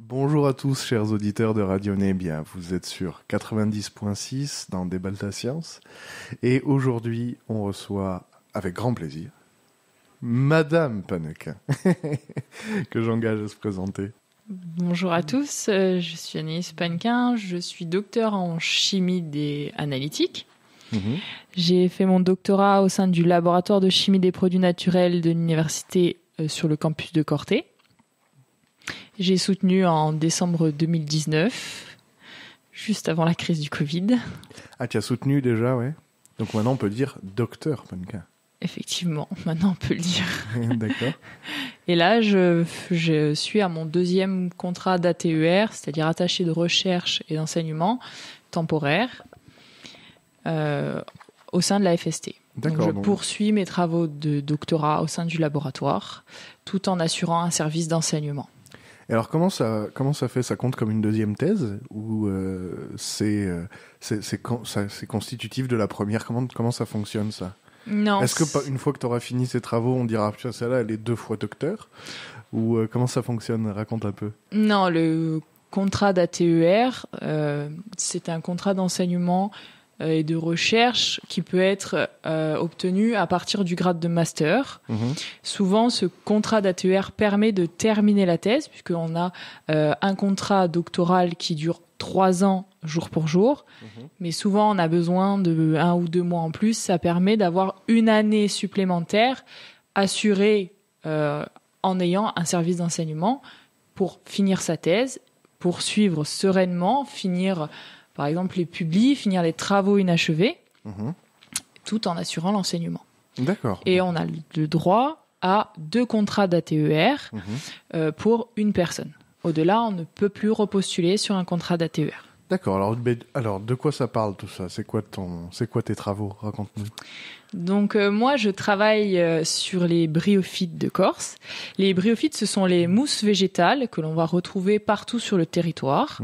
Bonjour à tous, chers auditeurs de Radio Né. Bien, vous êtes sur 90.6 dans Débalta Science. Et aujourd'hui, on reçoit, avec grand plaisir, Madame Panequin, que j'engage à se présenter. Bonjour à tous, je suis Anaïs Panequin, je suis docteur en chimie des analytiques. J'ai fait mon doctorat au sein du laboratoire de chimie des produits naturels de l'université sur le campus de Corté. J'ai soutenu en décembre 2019, juste avant la crise du Covid. Ah, tu as soutenu déjà, ouais. Donc maintenant, on peut dire docteur Panequin. Effectivement, maintenant on peut le dire. D'accord. Et là, je suis à mon deuxième contrat d'ATER, c'est-à-dire attaché de recherche et d'enseignement temporaire, au sein de la FST. D'accord. Donc je poursuis mes travaux de doctorat au sein du laboratoire, tout en assurant un service d'enseignement. Et alors, comment ça fait? Ça compte comme une deuxième thèse ou c'est constitutif de la première? Comment ça fonctionne, ça? Non. Est-ce que une fois que tu auras fini ces travaux, on dira putain, celle-là, elle est 2 fois docteur? Ou comment ça fonctionne? Raconte un peu. Non, le contrat d'ATER, c'est un contrat d'enseignement et de recherche qui peut être obtenu à partir du grade de master. Souvent, ce contrat d'ATER permet de terminer la thèse, puisqu'on a un contrat doctoral qui dure 3 ans jour pour jour, mais souvent on a besoin de 1 ou 2 mois en plus. Ça permet d'avoir une année supplémentaire assurée en ayant un service d'enseignement pour finir sa thèse, poursuivre sereinement, finir par exemple les publis, finir les travaux inachevés, tout en assurant l'enseignement. D'accord. Et on a le droit à 2 contrats d'ATER pour une personne. Au-delà, on ne peut plus repostuler sur un contrat d'ATER. D'accord. Alors, de quoi ça parle tout ça? C'est quoi tes travaux? Raconte-nous. Donc moi, je travaille sur les bryophytes de Corse. Les bryophytes, ce sont les mousses végétales que l'on va retrouver partout sur le territoire.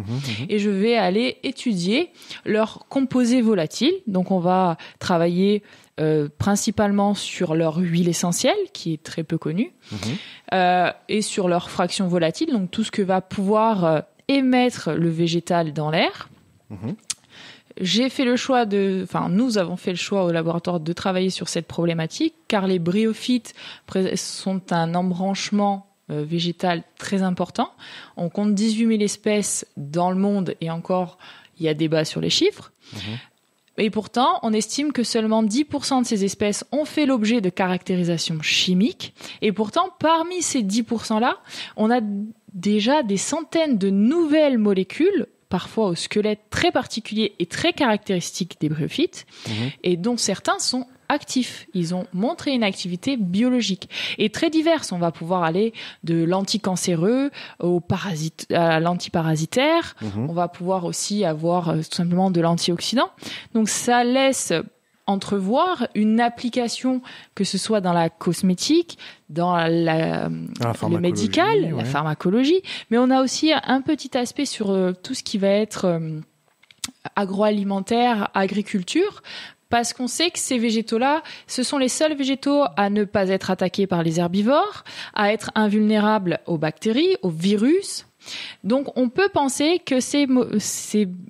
Et je vais aller étudier leurs composés volatiles. Donc on va travailler principalement sur leur huile essentielle, qui est très peu connue, et sur leur fraction volatile, donc tout ce que va pouvoir émettre le végétal dans l'air. Nous avons fait le choix au laboratoire de travailler sur cette problématique, car les bryophytes sont un embranchement végétal très important. On compte 18 000 espèces dans le monde, et encore, il y a débat sur les chiffres. Et pourtant, on estime que seulement 10% de ces espèces ont fait l'objet de caractérisation chimique. Et pourtant, parmi ces 10%-là, on a déjà des centaines de nouvelles molécules, parfois au squelette très particulier et très caractéristique des bryophytes, et dont certains sont actifs. Ils ont montré une activité biologique et très diverse. On va pouvoir aller de l'anticancéreux à l'antiparasitaire. On va pouvoir aussi avoir tout simplement de l'antioxydant. Donc ça laisse entrevoir une application, que ce soit dans la cosmétique, dans le médical, la pharmacologie, mais on a aussi un petit aspect sur tout ce qui va être agroalimentaire, agriculture, parce qu'on sait que ces végétaux-là, ce sont les seuls végétaux à ne pas être attaqués par les herbivores, à être invulnérables aux bactéries, aux virus. Donc on peut penser que ces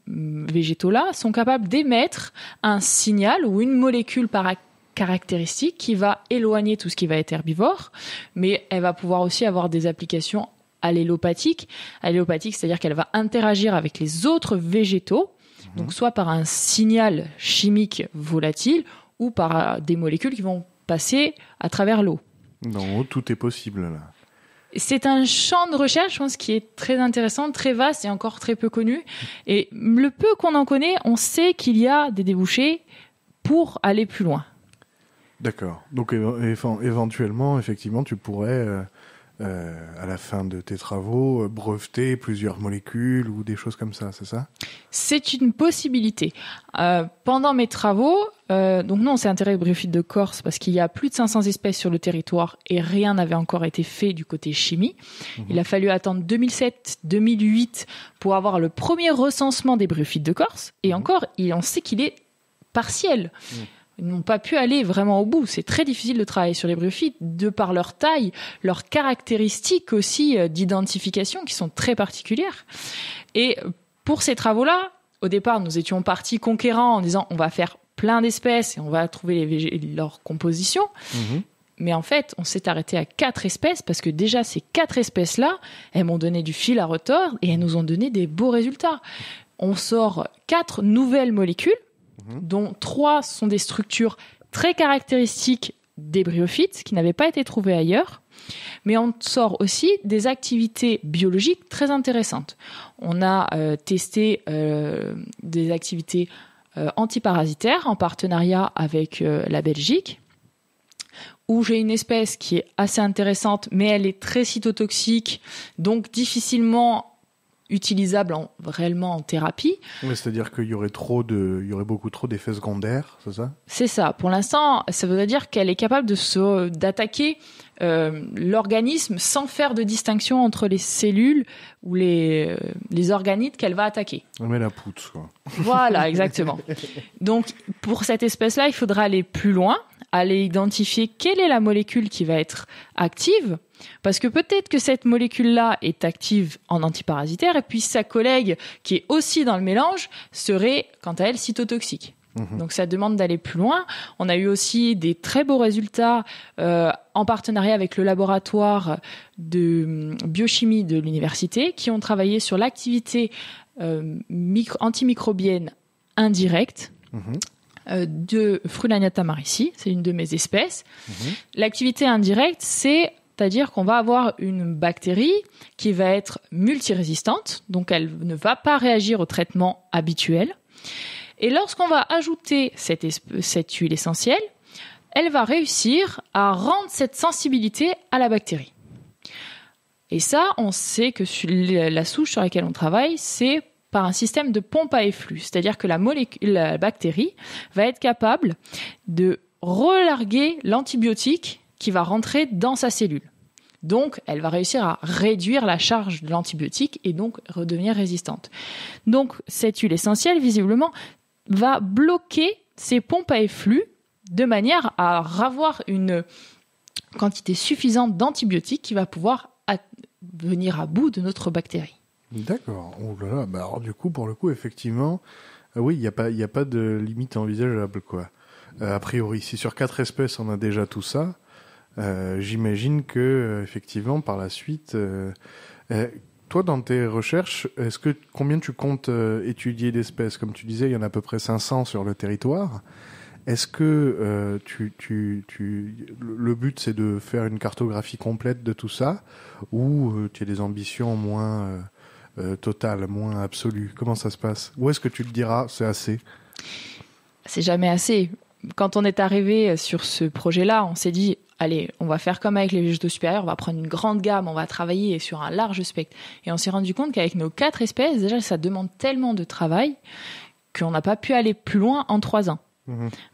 végétaux-là sont capables d'émettre un signal ou une molécule caractéristique qui va éloigner tout ce qui va être herbivore, mais elle va pouvoir aussi avoir des applications allélopathiques. Allélopathiques, c'est-à-dire qu'elle va interagir avec les autres végétaux, donc soit par un signal chimique volatile ou par des molécules qui vont passer à travers l'eau. Non, tout est possible là. C'est un champ de recherche, je pense, qui est très intéressant, très vaste et encore très peu connu. Et le peu qu'on en connaît, on sait qu'il y a des débouchés pour aller plus loin. D'accord. Donc éventuellement, effectivement, tu pourrais, à la fin de tes travaux, breveter plusieurs molécules ou des choses comme ça, c'est ça? C'est une possibilité. Pendant mes travaux, donc nous on s'est intéressé aux bryophytes de Corse parce qu'il y a plus de 500 espèces sur le territoire et rien n'avait encore été fait du côté chimie. Il a fallu attendre 2007-2008 pour avoir le premier recensement des bryophytes de Corse. Et encore, on sait qu'il est partiel. Ils n'ont pas pu aller vraiment au bout. C'est très difficile de travailler sur les bryophytes de par leur taille, leurs caractéristiques aussi d'identification qui sont très particulières. Et pour ces travaux-là, au départ, nous étions partis conquérants en disant on va faire plein d'espèces et on va trouver leur composition. Mais en fait, on s'est arrêté à 4 espèces parce que déjà, ces 4 espèces-là, elles m'ont donné du fil à retordre et elles nous ont donné des beaux résultats. On sort 4 nouvelles molécules, dont 3 sont des structures très caractéristiques des bryophytes qui n'avaient pas été trouvées ailleurs. Mais on sort aussi des activités biologiques très intéressantes. On a testé des activités antiparasitaires en partenariat avec la Belgique, où j'ai une espèce qui est assez intéressante, mais elle est très cytotoxique, donc difficilement utilisable réellement en thérapie. Oui, c'est-à-dire qu'il y aurait beaucoup trop d'effets secondaires, c'est ça ? C'est ça. Pour l'instant, ça voudrait dire qu'elle est capable d'attaquer l'organisme sans faire de distinction entre les cellules ou les organites qu'elle va attaquer. On met la poutre, quoi. Voilà, exactement. Donc, pour cette espèce-là, il faudra aller plus loin, aller identifier quelle est la molécule qui va être active, parce que peut-être que cette molécule-là est active en antiparasitaire, et puis sa collègue, qui est aussi dans le mélange, serait, quant à elle, cytotoxique. Donc ça demande d'aller plus loin. On a eu aussi des très beaux résultats en partenariat avec le laboratoire de biochimie de l'université qui ont travaillé sur l'activité antimicrobienne indirecte de Frulania tamarici. C'est une de mes espèces. L'activité indirecte, c'est-à-dire qu'on va avoir une bactérie qui va être multirésistante, donc elle ne va pas réagir au traitement habituel. Et lorsqu'on va ajouter cette huile essentielle, elle va réussir à rendre cette sensibilité à la bactérie. Et ça, on sait que la souche sur laquelle on travaille, c'est par un système de pompe à efflux. C'est-à-dire que la bactérie va être capable de relarguer l'antibiotique qui va rentrer dans sa cellule. Donc, elle va réussir à réduire la charge de l'antibiotique et donc redevenir résistante. Donc, cette huile essentielle, visiblement, va bloquer ces pompes à efflux de manière à avoir une quantité suffisante d'antibiotiques qui va pouvoir venir à bout de notre bactérie. D'accord. Oh là là. Bah alors, du coup, pour le coup, effectivement, oui, il n'y a pas de limite envisageable, quoi. A priori, si sur 4 espèces, on a déjà tout ça, j'imagine que, effectivement, par la suite... Toi, dans tes recherches, combien tu comptes étudier d'espèces ? Comme tu disais, il y en a à peu près 500 sur le territoire. Est-ce que le but, c'est de faire une cartographie complète de tout ça, ou tu as des ambitions moins totales, moins absolues ? Comment ça se passe ? Ou est-ce que tu te diras, c'est assez ? C'est jamais assez. Quand on est arrivé sur ce projet-là, on s'est dit, allez, on va faire comme avec les végétaux supérieurs, on va prendre une grande gamme, on va travailler sur un large spectre. Et on s'est rendu compte qu'avec nos 4 espèces, déjà, ça demande tellement de travail qu'on n'a pas pu aller plus loin en 3 ans.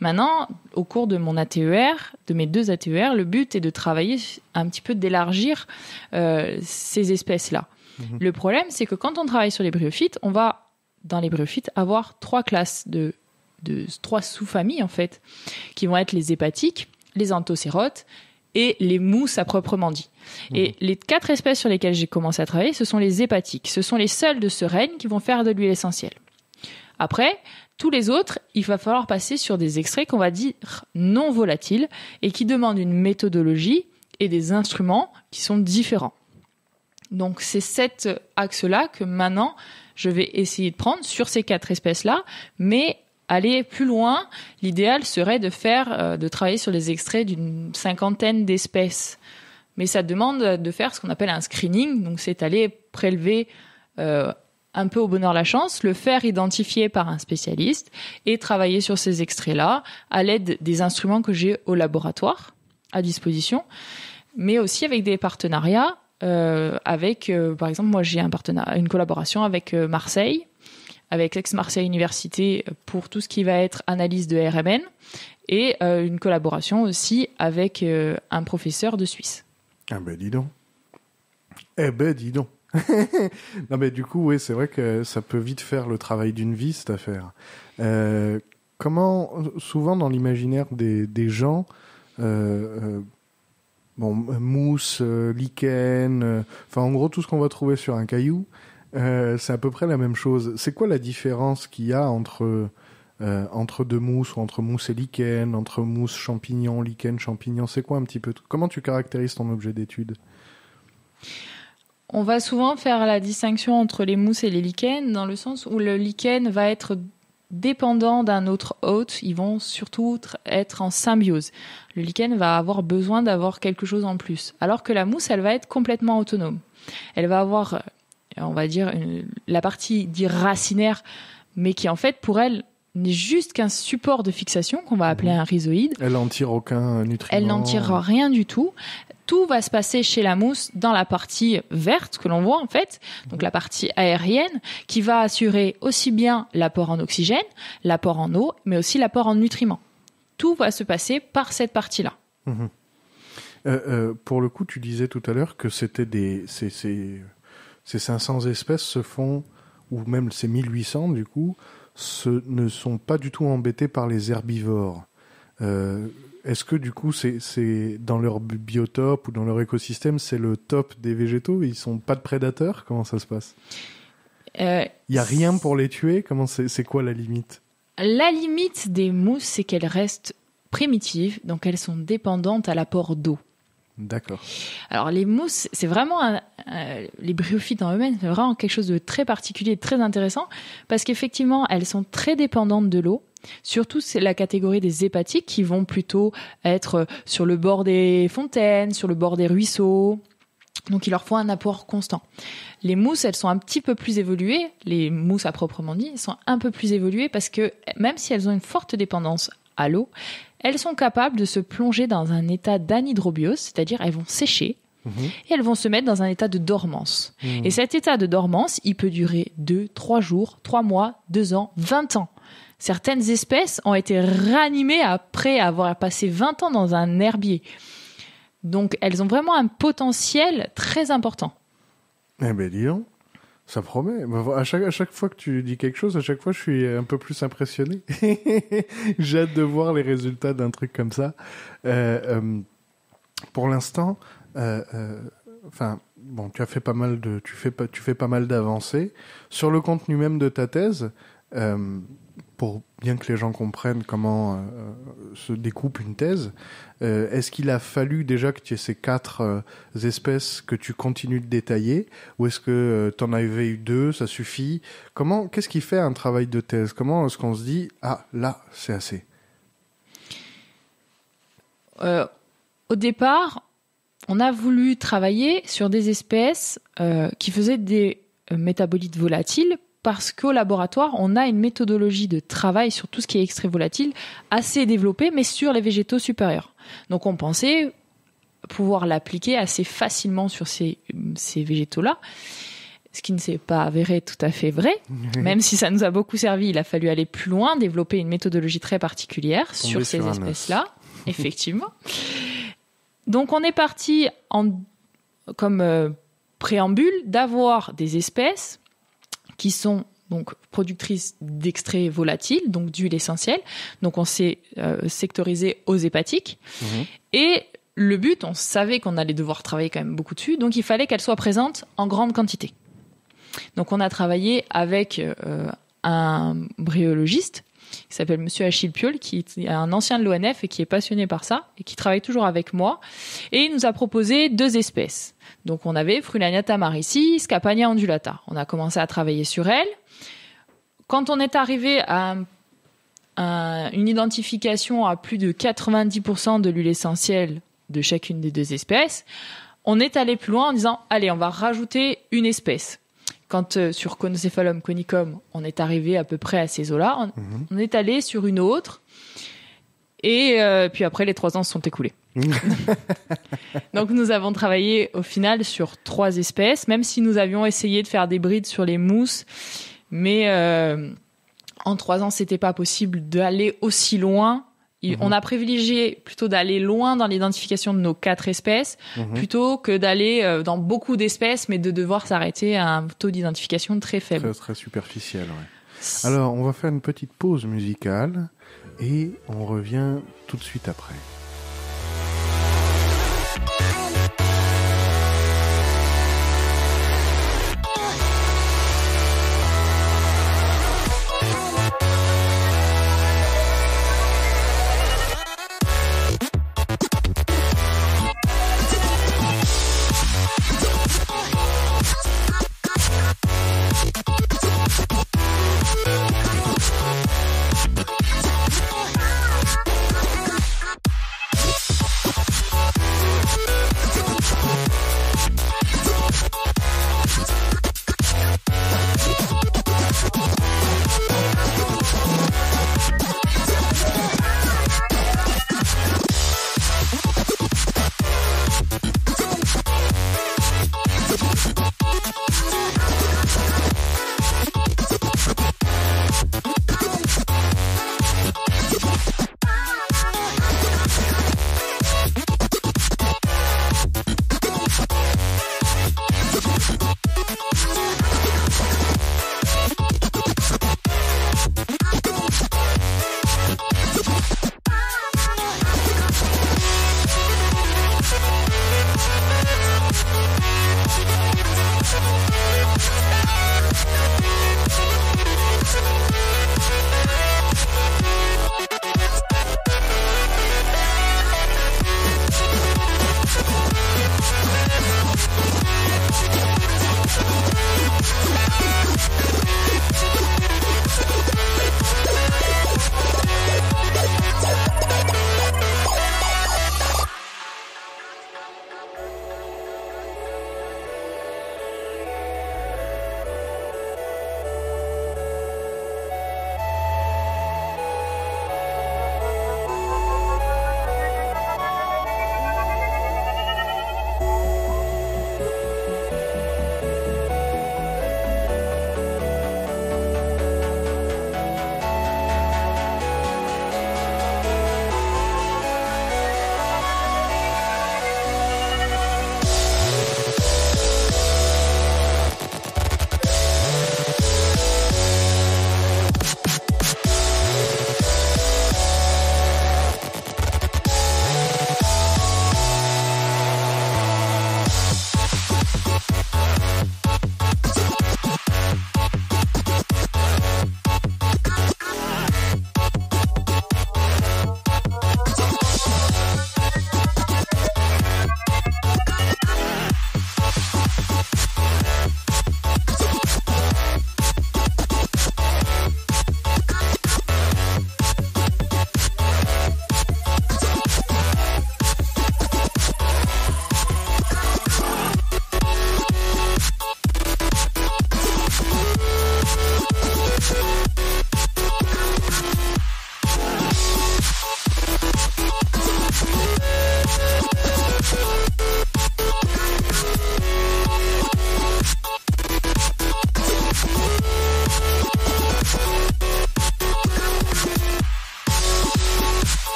Maintenant, au cours de mon ATER, de mes 2 ATER, le but est de travailler un petit peu, d'élargir ces espèces-là. Le problème, c'est que quand on travaille sur les bryophytes, on va, dans les bryophytes, avoir 3 classes de 3 sous-familles, en fait, qui vont être les hépatiques, les anthocérotes et les mousses à proprement dit. Et les 4 espèces sur lesquelles j'ai commencé à travailler, ce sont les hépatiques. Ce sont les seules de ce règne qui vont faire de l'huile essentielle. Après, tous les autres, il va falloir passer sur des extraits qu'on va dire non volatiles et qui demandent une méthodologie et des instruments qui sont différents. Donc, c'est cet axe-là que maintenant, je vais essayer de prendre sur ces 4 espèces-là, mais aller plus loin, l'idéal serait de travailler sur les extraits d'une 50aine d'espèces. Mais ça demande de faire ce qu'on appelle un screening, donc c'est aller prélever un peu au bonheur la chance, le faire identifier par un spécialiste et travailler sur ces extraits-là à l'aide des instruments que j'ai au laboratoire à disposition, mais aussi avec des partenariats par exemple, moi j'ai une collaboration avec Marseille, avec Aix-Marseille Université pour tout ce qui va être analyse de RMN et une collaboration aussi avec un professeur de Suisse. Ah ben dis donc. Dis donc. Non mais du coup, oui, c'est vrai que ça peut vite faire le travail d'une vie, cette affaire. comment, souvent dans l'imaginaire des gens, mousse, lichen, enfin en gros tout ce qu'on va trouver sur un caillou, c'est à peu près la même chose. C'est quoi la différence qu'il y a entre deux mousses, ou entre mousse et lichen, entre mousse champignon, lichen champignon? C'est quoi un petit peu comment tu caractérises ton objet d'étude? On va souvent faire la distinction entre les mousses et les lichens, dans le sens où le lichen va être dépendant d'un autre hôte, ils vont surtout être en symbiose. Le lichen va avoir besoin d'avoir quelque chose en plus, alors que la mousse, elle va être complètement autonome. Elle va avoir, on va dire, la partie dite racinaire, mais qui en fait, pour elle, n'est juste qu'un support de fixation qu'on va appeler un rhizoïde. Elle n'en tire aucun nutriment. Elle n'en tire rien du tout. Tout va se passer chez la mousse dans la partie verte que l'on voit en fait, donc la partie aérienne, qui va assurer aussi bien l'apport en oxygène, l'apport en eau, mais aussi l'apport en nutriments. Tout va se passer par cette partie-là. Pour le coup, tu disais tout à l'heure que c'était ces 500 espèces se font, ou même ces 1800 du coup, ne sont pas du tout embêtés par les herbivores. Est-ce que du coup, c'est dans leur biotope ou dans leur écosystème, c'est le top des végétaux? Ils sont pas de prédateurs? Comment ça se passe? Il y a rien pour les tuer? Comment c'est quoi la limite? La limite des mousses, c'est qu'elles restent primitives, donc elles sont dépendantes à l'apport d'eau. D'accord. Alors les mousses, c'est vraiment les bryophytes en eux-mêmes, c'est vraiment quelque chose de très particulier, de très intéressant, parce qu'effectivement, elles sont très dépendantes de l'eau. Surtout, c'est la catégorie des hépatiques qui vont plutôt être sur le bord des fontaines, sur le bord des ruisseaux. Donc, il leur faut un apport constant. Les mousses, elles sont un petit peu plus évoluées. Les mousses, à proprement dit, elles sont un peu plus évoluées parce que même si elles ont une forte dépendance à l'eau, elles sont capables de se plonger dans un état d'anhydrobiose, c'est-à-dire elles vont sécher et elles vont se mettre dans un état de dormance. Et cet état de dormance, il peut durer 2, 3 jours, 3 mois, 2 ans, 20 ans. Certaines espèces ont été réanimées après avoir passé 20 ans dans un herbier. Donc, elles ont vraiment un potentiel très important. Eh ben, dis donc, ça promet. À chaque fois que tu dis quelque chose, à chaque fois, je suis un peu plus impressionné. J'ai hâte de voir les résultats d'un truc comme ça. Pour l'instant, tu as fait pas mal tu fais pas mal d'avancées sur le contenu même de ta thèse. Pour bien que les gens comprennent comment se découpe une thèse, est-ce qu'il a fallu déjà que tu aies ces 4 espèces que tu continues de détailler, ou est-ce que tu en avais eu 2, ça suffit? Qu'est-ce qui fait un travail de thèse? Comment est-ce qu'on se dit « Ah, là, c'est assez » Au départ, on a voulu travailler sur des espèces qui faisaient des métabolites volatiles, parce qu'au laboratoire, on a une méthodologie de travail sur tout ce qui est extrait volatile assez développée, mais sur les végétaux supérieurs. Donc on pensait pouvoir l'appliquer assez facilement sur ces végétaux-là, ce qui ne s'est pas avéré tout à fait vrai. Même si ça nous a beaucoup servi, il a fallu aller plus loin, développer une méthodologie très particulière sur ces espèces-là, effectivement. Donc on est parti comme préambule d'avoir des espèces qui sont donc productrices d'extraits volatiles, donc d'huile essentielle. Donc on s'est sectorisé aux hépatiques. Et le but, on savait qu'on allait devoir travailler quand même beaucoup dessus, donc il fallait qu'elles soient présentes en grande quantité. Donc on a travaillé avec un bryologiste qui s'appelle Monsieur Achille Piolle, qui est un ancien de l'ONF et qui est passionné par ça et qui travaille toujours avec moi. Et il nous a proposé 2 espèces. Donc on avait Frulania tamaricis, Scapania ondulata. On a commencé à travailler sur elle. Quand on est arrivé à une identification à plus de 90% de l'huile essentielle de chacune des 2 espèces, on est allé plus loin en disant « Allez, on va rajouter une espèce ». Quand sur Conocéphalum conicum, on est arrivé à peu près à ces eaux-là, on est allé sur une autre. Et puis après, les 3 ans se sont écoulés. Donc nous avons travaillé au final sur 3 espèces, même si nous avions essayé de faire des brides sur les mousses. Mais en 3 ans, c'était pas possible d'aller aussi loin. On a privilégié plutôt d'aller loin dans l'identification de nos 4 espèces, plutôt que d'aller dans beaucoup d'espèces, mais de devoir s'arrêter à un taux d'identification très faible. Très, très superficiel, ouais. Alors, on va faire une petite pause musicale et on revient tout de suite après.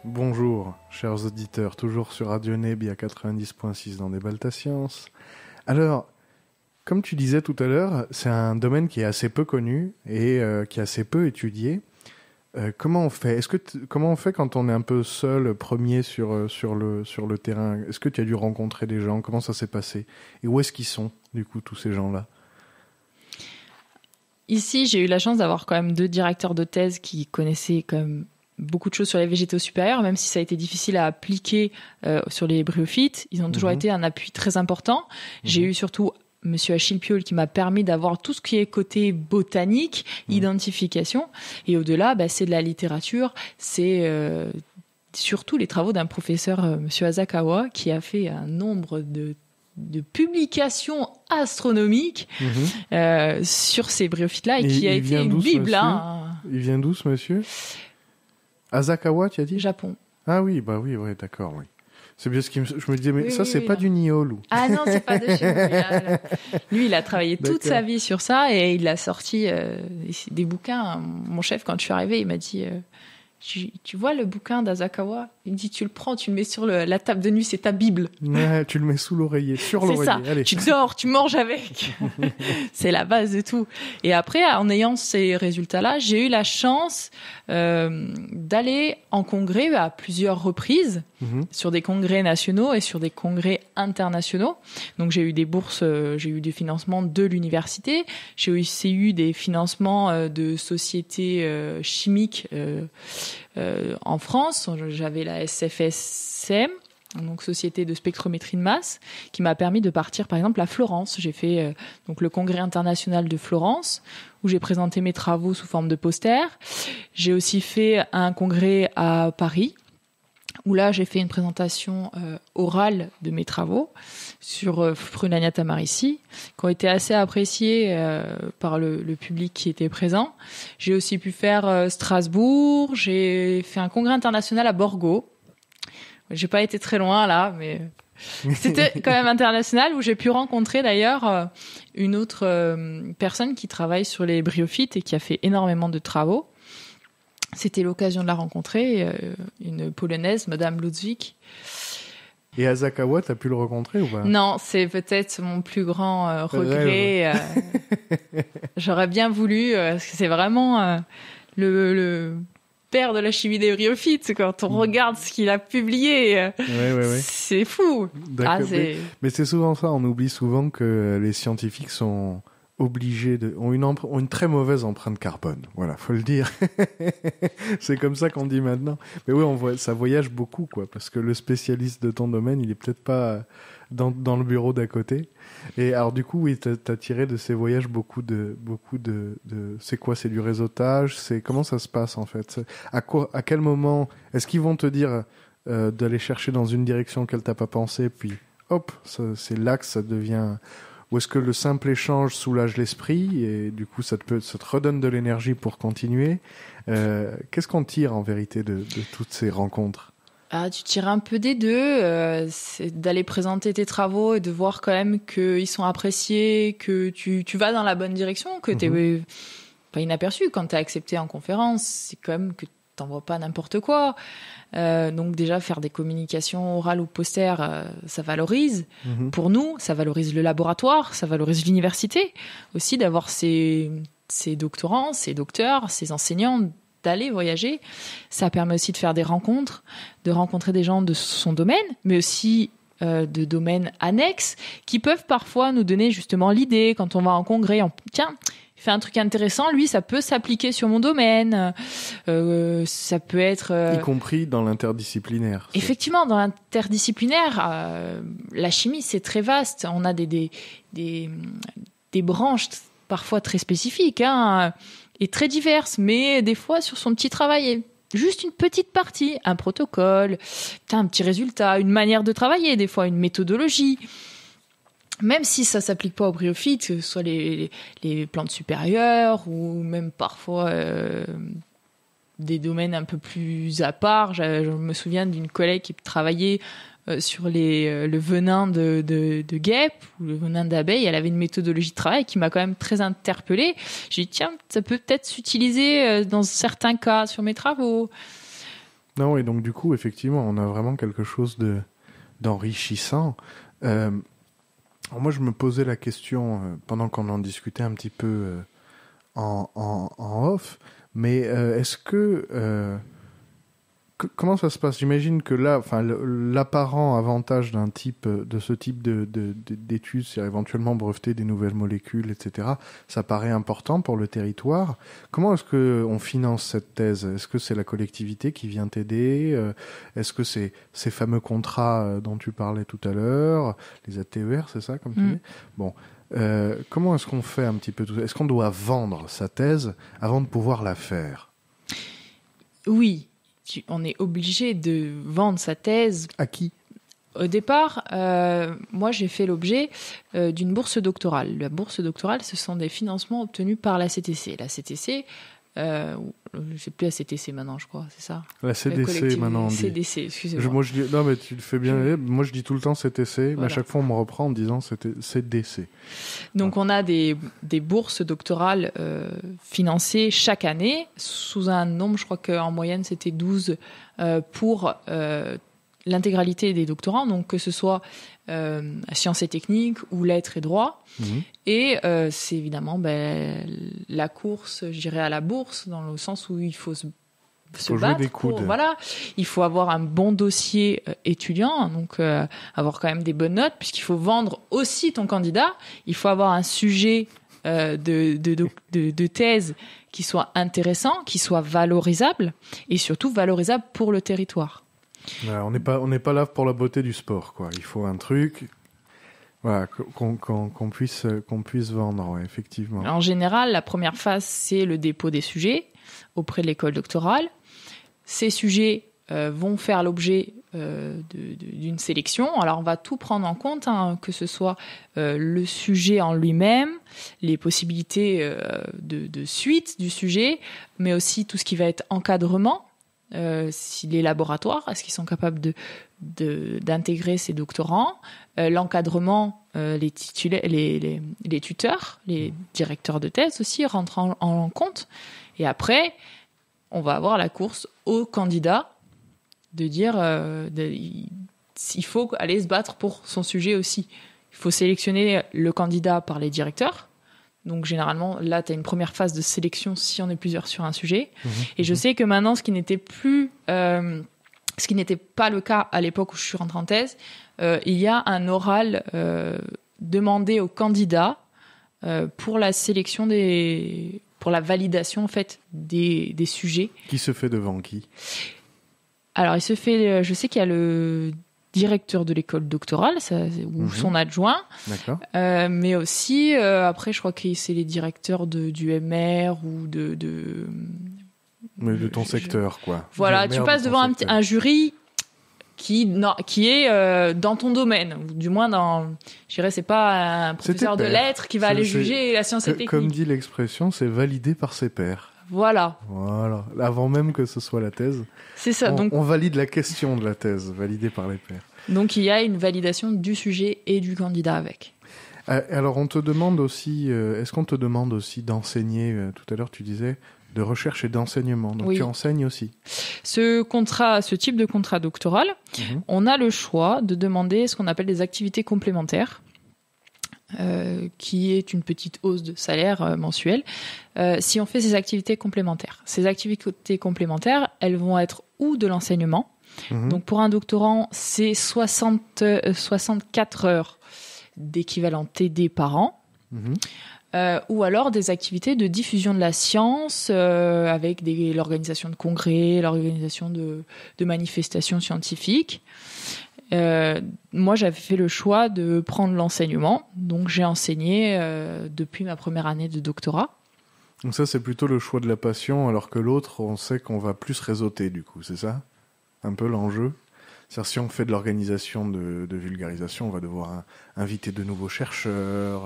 Bonjour, chers auditeurs, toujours sur Radio Nebia 90.6 dans Débat ta Science. Alors, comme tu disais tout à l'heure, c'est un domaine qui est assez peu connu et qui est assez peu étudié. Comment on fait comment on fait quand on est un peu seul, premier sur le terrain? Est-ce que tu as dû rencontrer des gens? Comment ça s'est passé? Et où est-ce qu'ils sont, du coup, tous ces gens-là? Ici, j'ai eu la chance d'avoir quand même 2 directeurs de thèse qui connaissaient quand même beaucoup de choses sur les végétaux supérieurs, même si ça a été difficile à appliquer sur les bryophytes. Ils ont toujours été un appui très important. J'ai eu surtout Monsieur Achille Piolle, qui m'a permis d'avoir tout ce qui est côté botanique, identification. Et au-delà, c'est de la littérature, c'est surtout les travaux d'un professeur, Monsieur Asakawa, qui a fait un nombre de publications astronomiques sur ces bryophytes-là et qui a été une bible. Il vient d'où, ce monsieur? Asakawa, tu as dit? Japon. Ah oui, ouais, d'accord, oui. C'est bien ce que je me disais, mais ça, c'est pas du Niol. Ah non, c'est pas de chez nous. Lui, il a travaillé toute sa vie sur ça et il a sorti des bouquins. Mon chef, quand je suis arrivée, il m'a dit... Tu vois le bouquin d'Asakawa? Il me dit, tu le prends, tu le mets sur la table de nuit, c'est ta Bible. Ouais, tu le mets sous l'oreiller, sur l'oreiller. C'est ça. Allez. Tu dors, tu manges avec. C'est la base de tout. Et après, en ayant ces résultats-là, j'ai eu la chance d'aller en congrès à plusieurs reprises, sur des congrès nationaux et sur des congrès internationaux. Donc j'ai eu des bourses, j'ai eu des financements de l'université, j'ai aussi eu des financements de sociétés chimiques en France. J'avais la SFSM, donc Société de spectrométrie de masse, qui m'a permis de partir par exemple à Florence. J'ai fait donc le congrès international de Florence, où j'ai présenté mes travaux sous forme de posters. J'ai aussi fait un congrès à Paris, où là j'ai fait une présentation orale de mes travaux sur Frunania tamarici, qui ont été assez appréciés par le public qui était présent. J'ai aussi pu faire Strasbourg, j'ai fait un congrès international à Borgo. J'ai pas été très loin là, mais c'était quand même international, où j'ai pu rencontrer d'ailleurs une autre personne qui travaille sur les bryophytes et qui a fait énormément de travaux. C'était l'occasion de la rencontrer, une Polonaise, Madame Ludwig. Et Asakawa, t'as pu le rencontrer ou pas? Non, c'est peut-être mon plus grand regret. J'aurais bien voulu, parce que c'est vraiment le père de la chimie des bryophytes. Quand on regarde ce qu'il a publié, c'est fou. Mais c'est souvent ça, on oublie souvent que les scientifiques sont... ont une très mauvaise empreinte carbone. Voilà, faut le dire. C'est comme ça qu'on dit maintenant. Mais oui, ça voyage beaucoup, quoi, parce que le spécialiste de ton domaine, il est peut-être pas dans le bureau d'à côté. Et alors, du coup, oui, t'as tiré de ces voyages beaucoup de, c'est quoi? C'est du réseautage? Comment ça se passe, en fait? À quel moment? Est-ce qu'ils vont te dire, d'aller chercher dans une direction qu'elle t'a pas pensé, puis hop, c'est là que ça devient... Ou est-ce que le simple échange soulage l'esprit et du coup ça te redonne de l'énergie pour continuer? Qu'est-ce qu'on tire en vérité de toutes ces rencontres? Tu tires un peu des deux. C'est d'aller présenter tes travaux et de voir quand même qu'ils sont appréciés, que tu vas dans la bonne direction, que t'es pas inaperçu. Quand t'es accepté en conférence, c'est quand même que t'envoies pas n'importe quoi. Donc déjà faire des communications orales ou posters, ça valorise. Pour nous, ça valorise le laboratoire, ça valorise l'université aussi, d'avoir ces doctorants, ces docteurs, ces enseignants, d'aller voyager. Ça permet aussi de faire des rencontres, de rencontrer des gens de son domaine, mais aussi de domaines annexes qui peuvent parfois nous donner justement l'idée quand on va en congrès. Tiens, il fait un truc intéressant, lui, ça peut s'appliquer sur mon domaine. Ça peut être... Y compris dans l'interdisciplinaire. Effectivement, dans l'interdisciplinaire, la chimie, c'est très vaste. On a des branches parfois très spécifiques et très diverses, mais des fois, sur son petit travail, juste une petite partie, un protocole, un petit résultat, une manière de travailler, des fois une méthodologie. Même si ça s'applique pas aux bryophytes, que ce soit les plantes supérieures ou même parfois des domaines un peu plus à part. Je me souviens d'une collègue qui travaillait sur le venin de guêpe ou le venin d'abeille. Elle avait une méthodologie de travail qui m'a quand même très interpellée. J'ai dit, tiens, ça peut peut-être s'utiliser dans certains cas sur mes travaux. Non, et donc du coup, effectivement, on a vraiment quelque chose d'enrichissant. Alors moi, je me posais la question pendant qu'on en discutait un petit peu en off, mais est-ce que comment ça se passe? J'imagine que là, enfin, l'apparent avantage de ce type d'études, c'est éventuellement breveter des nouvelles molécules, etc. Ça paraît important pour le territoire. Comment est-ce que on finance cette thèse? Est-ce que c'est la collectivité qui vient t'aider? Est-ce que c'est ces fameux contrats dont tu parlais tout à l'heure, les ATER, c'est ça, comme tu dis? Bon. Comment est-ce qu'on fait un petit peu tout ça? Est-ce qu'on doit vendre sa thèse avant de pouvoir la faire? Oui, on est obligé de vendre sa thèse. À qui? Au départ, moi j'ai fait l'objet d'une bourse doctorale. La bourse doctorale, ce sont des financements obtenus par la CTC. La CTC, je sais plus la CTC maintenant, je crois, c'est ça. La CDC maintenant. On dit. CDC, excusez-moi. Moi je dis non mais tu le fais bien. Moi je dis tout le temps CTC, mais à Voilà. chaque fois on me reprend en disant CDC. Donc on a des bourses doctorales financées chaque année sous un nombre, je crois qu'en moyenne c'était 12 pour l'intégralité des doctorants, donc que ce soit sciences et techniques ou lettres et droit. Et c'est évidemment la course, je dirais, à la bourse, dans le sens où il faut se battre des coudes. voilà, il faut avoir un bon dossier étudiant, donc avoir quand même des bonnes notes, puisqu'il faut vendre aussi ton candidat. Il faut avoir un sujet de thèse qui soit intéressant, qui soit valorisable, et surtout valorisable pour le territoire. Voilà, on n'est pas là pour la beauté du sport, quoi. Il faut un truc, voilà, qu'on puisse vendre, ouais, effectivement. En général, la première phase, c'est le dépôt des sujets auprès de l'école doctorale. Ces sujets vont faire l'objet d'une sélection. Alors, on va tout prendre en compte, hein, que ce soit le sujet en lui-même, les possibilités de suite du sujet, mais aussi tout ce qui va être encadrement. Si les laboratoires, est-ce qu'ils sont capables d'intégrer ces doctorants, l'encadrement, les tuteurs, les directeurs de thèse aussi rentrent en compte. Et après, on va avoir la course au candidat de dire il faut aller se battre pour son sujet aussi. Il faut sélectionner le candidat par les directeurs. Donc, généralement, là, tu as une première phase de sélection si on est plusieurs sur un sujet. Et je sais que maintenant, ce qui n'était pas le cas à l'époque où je suis rentrée en thèse, il y a un oral demandé aux candidats pour la sélection pour la validation, en fait, des sujets. Qui se fait devant qui? Alors, je sais qu'il y a le directeur de l'école doctorale, ou son adjoint. D'accord. Mais aussi, après, je crois que c'est les directeurs du MR ou Mais de ton secteur, quoi. Voilà, tu passes devant un jury qui est dans ton domaine, ou du moins je dirais, c'est pas un professeur de lettres qui va aller juger la science et technique. Comme dit l'expression, c'est validé par ses pairs. Voilà. Avant même que ce soit la thèse. C'est ça. On valide la question de la thèse, validée par les pairs. Donc il y a une validation du sujet et du candidat avec. Alors on te demande aussi, est-ce qu'on te demande aussi d'enseigner, tout à l'heure tu disais, de recherche et d'enseignement. Donc tu enseignes aussi. Ce type de contrat doctoral, on a le choix de demander ce qu'on appelle des activités complémentaires. Qui est une petite hausse de salaire mensuelle, si on fait ces activités complémentaires. Ces activités complémentaires, elles vont être ou de l'enseignement. Donc pour un doctorant, c'est 64 heures d'équivalent TD par an, ou alors des activités de diffusion de la science avec l'organisation de congrès, l'organisation de manifestations scientifiques. Moi, j'avais fait le choix de prendre l'enseignement, donc j'ai enseigné depuis ma première année de doctorat. Donc ça, c'est plutôt le choix de la passion, alors que l'autre, on sait qu'on va plus réseauter, du coup, c'est ça? Un peu l'enjeu? C'est-à-dire, si on fait de l'organisation de vulgarisation, on va devoir inviter de nouveaux chercheurs,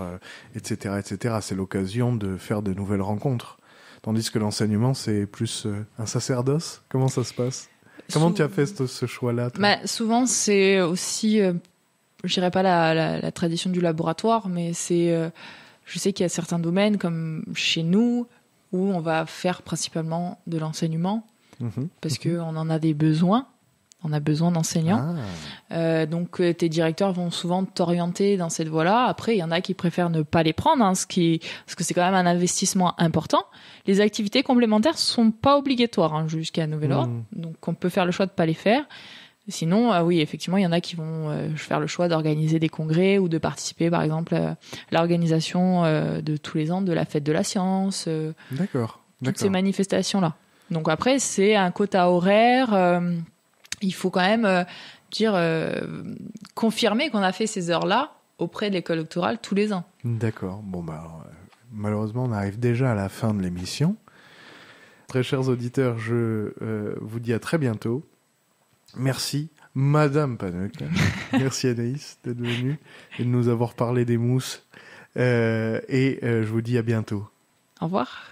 etc., etc. C'est l'occasion de faire de nouvelles rencontres. Tandis que l'enseignement, c'est plus un sacerdoce. Comment ça se passe? Comment tu as fait ce choix-là, toi? Souvent, c'est aussi, je dirais pas la tradition du laboratoire, mais je sais qu'il y a certains domaines, comme chez nous, où on va faire principalement de l'enseignement, parce qu'on en a des besoins. On a besoin d'enseignants. Donc, tes directeurs vont souvent t'orienter dans cette voie-là. Après, il y en a qui préfèrent ne pas les prendre, parce que c'est quand même un investissement important. Les activités complémentaires sont pas obligatoires jusqu'à nouvel ordre. Donc, on peut faire le choix de pas les faire. Sinon, oui, effectivement, il y en a qui vont faire le choix d'organiser des congrès ou de participer, par exemple, à l'organisation de tous les ans de la fête de la science. Toutes ces manifestations-là. Donc après, c'est un quota horaire. Il faut quand même confirmer qu'on a fait ces heures-là auprès de l'école doctorale tous les ans. D'accord. Bon, malheureusement, on arrive déjà à la fin de l'émission. Très chers auditeurs, je vous dis à très bientôt. Merci, Madame Paneuc. Merci Anaïs d'être venue et de nous avoir parlé des mousses. Je vous dis à bientôt. Au revoir.